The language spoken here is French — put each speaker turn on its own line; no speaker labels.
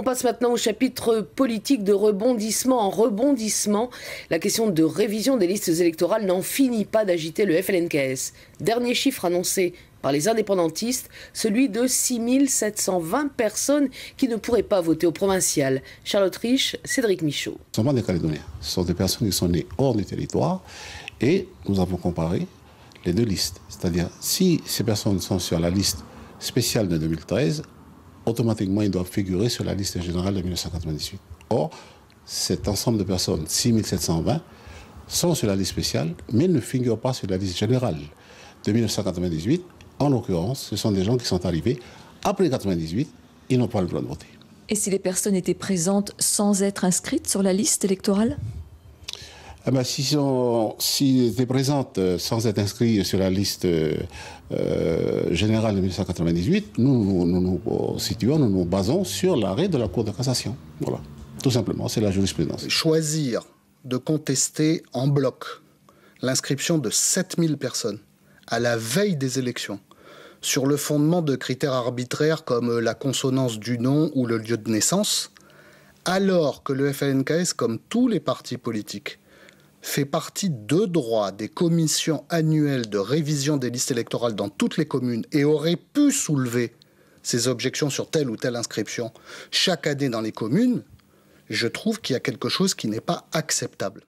On passe maintenant au chapitre politique de rebondissement en rebondissement. La question de révision des listes électorales n'en finit pas d'agiter le FLNKS. Dernier chiffre annoncé par les indépendantistes, celui de 6 720 personnes qui ne pourraient pas voter au provincial. Charlotte Rich, Cédric Michaud.
Ce ne sont pas des Calédoniens, ce sont des personnes qui sont nées hors du territoire et nous avons comparé les deux listes. C'est-à-dire, si ces personnes sont sur la liste spéciale de 2013, automatiquement, ils doivent figurer sur la liste générale de 1998. Or, cet ensemble de personnes, 6 720, sont sur la liste spéciale, mais ne figurent pas sur la liste générale de 1998. En l'occurrence, ce sont des gens qui sont arrivés après 1998, ils n'ont pas le droit de voter.
Et si les personnes étaient présentes sans être inscrites sur la liste électorale ?
S'ils étaient présentes sans être inscrits sur la liste générale de 1998, nous nous basons sur l'arrêt de la Cour de cassation. Voilà, tout simplement, c'est la jurisprudence.
Choisir de contester en bloc l'inscription de 7000 personnes à la veille des élections, sur le fondement de critères arbitraires comme la consonance du nom ou le lieu de naissance, alors que le FLNKS, comme tous les partis politiques, fait partie de droit des commissions annuelles de révision des listes électorales dans toutes les communes et aurait pu soulever ces objections sur telle ou telle inscription chaque année dans les communes, je trouve qu'il y a quelque chose qui n'est pas acceptable.